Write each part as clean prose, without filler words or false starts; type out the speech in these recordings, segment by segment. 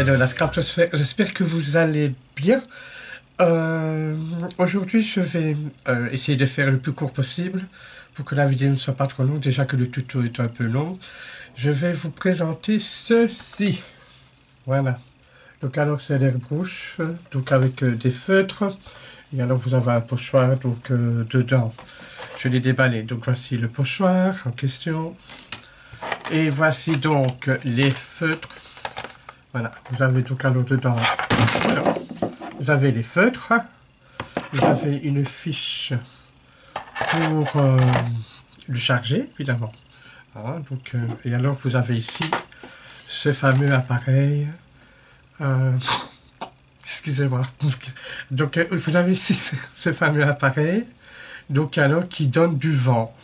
de la Scrap, j'espère que vous allez bien. Aujourd'hui, je vais essayer de faire le plus court possible pour que la vidéo ne soit pas trop longue, déjà que le tuto est un peu long. Je vais vous présenter ceci. Voilà. Donc alors c'est l'airbrush, donc avec des feutres. Et alors vous avez un pochoir, donc dedans. Je l'ai déballé. Donc voici le pochoir en question. Et voici donc les feutres. Voilà, vous avez donc alors dedans, voilà, vous avez les feutres, vous avez une fiche pour le charger, évidemment. Voilà, donc, et alors vous avez ici ce fameux appareil, excusez-moi, donc vous avez ici ce fameux appareil, donc alors qui donne du vent.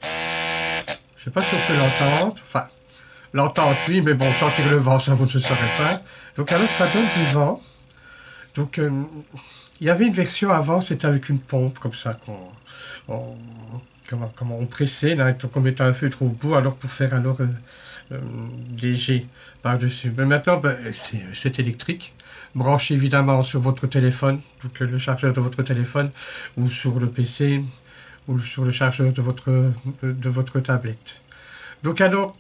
Je ne sais pas si on peut l'entendre, enfin, l'entendre oui, mais bon, sentir le vent, ça vous ne le saurez pas. Donc alors ça donne du vent. Donc il y avait une version avant, c'était avec une pompe comme ça comment on pressait, là, donc on mettait un feutre au bout, alors pour faire alors des jets par-dessus. Mais maintenant, ben, c'est électrique, branché évidemment sur votre téléphone, donc le chargeur de votre téléphone, ou sur le PC, ou sur le chargeur de votre tablette. Donc alors,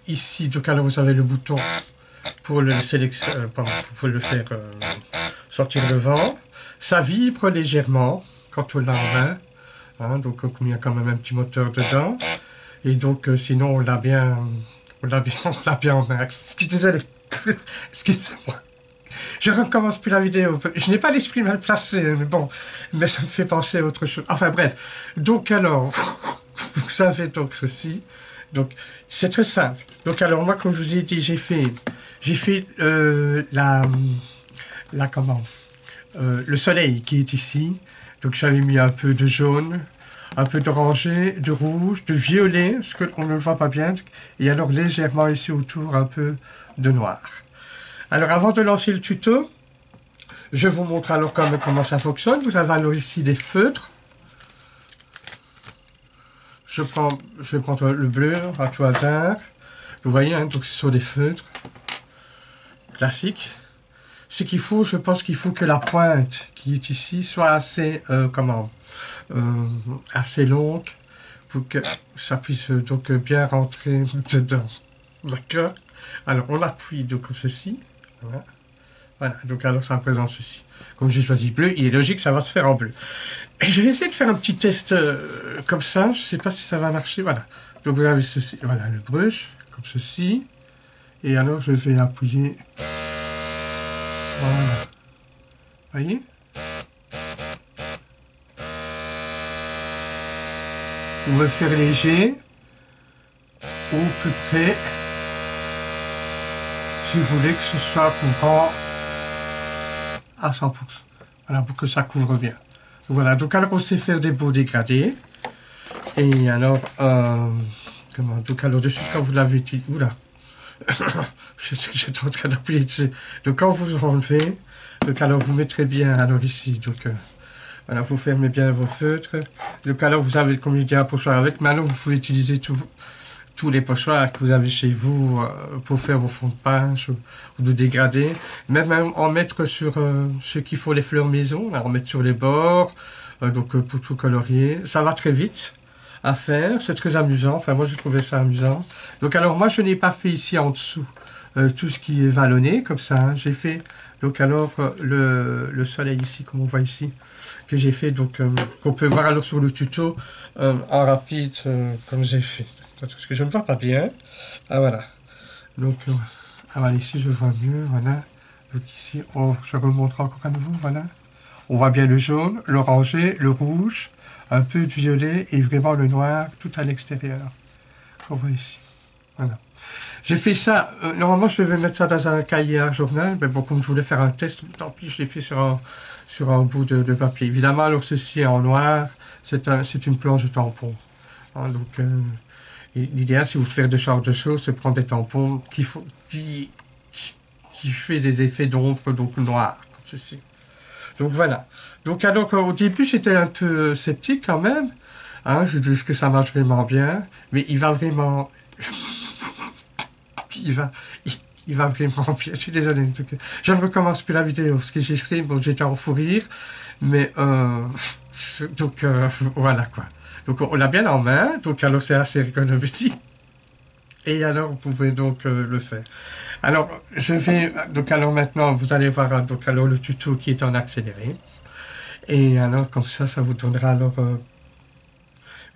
ici, donc alors vous avez le bouton pour le sélectionner, pour le faire sortir le vent. Ça vibre légèrement quand on l'a en main, hein, donc il y a quand même un petit moteur dedans. Et donc sinon on l'a bien en main. Désolé, excusez-moi. Je recommence plus la vidéo. Je n'ai pas l'esprit mal placé, mais bon, mais ça me fait penser à autre chose. Enfin bref, donc alors, vous savez donc ceci. Donc c'est très simple. Donc alors moi, comme je vous ai dit, j'ai fait le soleil qui est ici. Donc j'avais mis un peu de jaune, un peu d'orangé, de rouge, de violet, parce qu'on ne le voit pas bien. Et alors légèrement ici autour un peu de noir. Alors avant de lancer le tuto, je vous montre alors comment ça fonctionne. Vous avez alors ici des feutres. Je vais prendre le bleu à tout hasard. Vous voyez, hein, donc ce sont des feutres classiques. Ce qu'il faut, je pense qu'il faut que la pointe qui est ici soit assez, assez longue pour que ça puisse donc bien rentrer dedans. D'accord? Alors on appuie donc comme ceci. Voilà. Voilà, donc alors ça représente ceci. Comme j'ai choisi bleu, il est logique, ça va se faire en bleu. Et je vais essayer de faire un petit test comme ça, je ne sais pas si ça va marcher, voilà. Donc vous avez ceci, voilà le brush, comme ceci. Et alors je vais appuyer. Voilà. Vous voyez? On veut faire léger, ou plus près, si vous voulez que ce soit couvrant à 100%. Voilà, pour que ça couvre bien. Voilà, donc alors on sait faire des beaux dégradés. Et alors, donc alors dessus, quand vous l'avez dit, oula, j'étais en train d'appuyer dessus. Donc quand vous enlevez, donc alors vous mettrez bien, alors ici, donc voilà, vous fermez bien vos feutres. Donc alors vous avez, comme je dis, un pochoir avec. Maintenant vous pouvez utiliser tous les pochoirs que vous avez chez vous pour faire vos fonds de page ou de dégradés. Même en mettre sur ceux qui font les fleurs maison, en mettre sur les bords, donc pour tout colorier. Ça va très vite à faire, c'est très amusant. Enfin moi j'ai trouvé ça amusant. Donc alors moi je n'ai pas fait ici en dessous tout ce qui est vallonné comme ça. Hein. J'ai fait donc alors le soleil ici, comme on voit ici, que j'ai fait donc qu'on peut voir alors sur le tuto en rapide comme j'ai fait. Parce que je ne vois pas bien. Ah voilà. Donc ah, voilà, ici je vois mieux. Voilà. Donc ici, je remontre encore à nouveau. Voilà. On voit bien le jaune, l'orangé, le rouge, un peu de violet et vraiment le noir tout à l'extérieur. On voit ici. Voilà. J'ai fait ça. Normalement, je devais mettre ça dans un cahier, un journal. Mais bon, comme je voulais faire un test, tant pis, je l'ai fait sur un bout de papier. Évidemment, alors ceci est en noir. C'est une planche de tampon. Hein, donc l'idéal, si vous faites de ce genre de choses, c'est prendre des tampons qui fait des effets d'ombre, donc noirs, comme ceci. Donc voilà. Donc alors, au début, j'étais un peu sceptique quand même. Hein, je dis que ça marche vraiment bien. Mais il va vraiment... il il va vraiment bien. Je suis désolé. Donc, je ne recommence plus la vidéo parce que j'ai écrit, bon, j'étais en fou rire, mais donc voilà quoi. Donc on l'a bien en main, donc alors c'est assez économique. Et alors, vous pouvez donc le faire. Alors, je vais, donc alors maintenant, vous allez voir donc alors le tuto qui est en accéléré. Et alors, comme ça vous donnera alors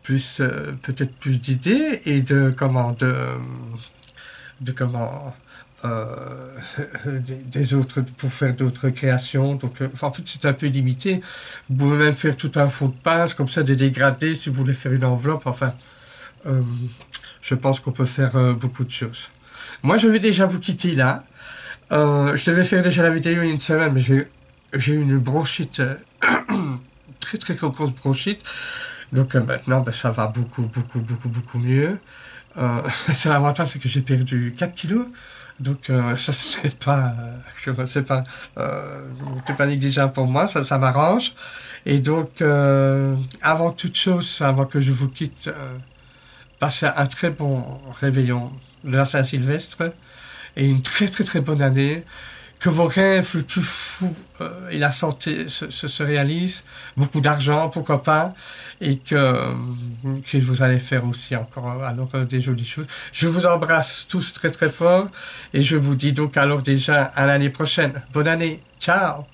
plus, peut-être plus d'idées et de comment, des autres, pour faire d'autres créations. Donc, en fait, c'est un peu limité. Vous pouvez même faire tout un fond de page, comme ça, des dégradés, si vous voulez faire une enveloppe. Enfin, euh, je pense qu'on peut faire beaucoup de choses. Moi, je vais déjà vous quitter là. Je devais faire déjà la vidéo il y a une semaine, mais j'ai eu une bronchite, très très grosse bronchite. Donc maintenant, ben, ça va beaucoup mieux. C'est l'avantage, c'est que j'ai perdu 4 kilos. Donc ça, c'est pas négligeable pour moi, ça m'arrange. Et donc, avant toute chose, avant que je vous quitte, passez un très bon réveillon de la Saint-Sylvestre et une très bonne année. Que vos rêves les plus fous et la santé se réalisent, beaucoup d'argent, pourquoi pas, et que vous allez faire aussi encore alors des jolies choses. Je vous embrasse tous très fort et je vous dis donc alors déjà à l'année prochaine. Bonne année, ciao!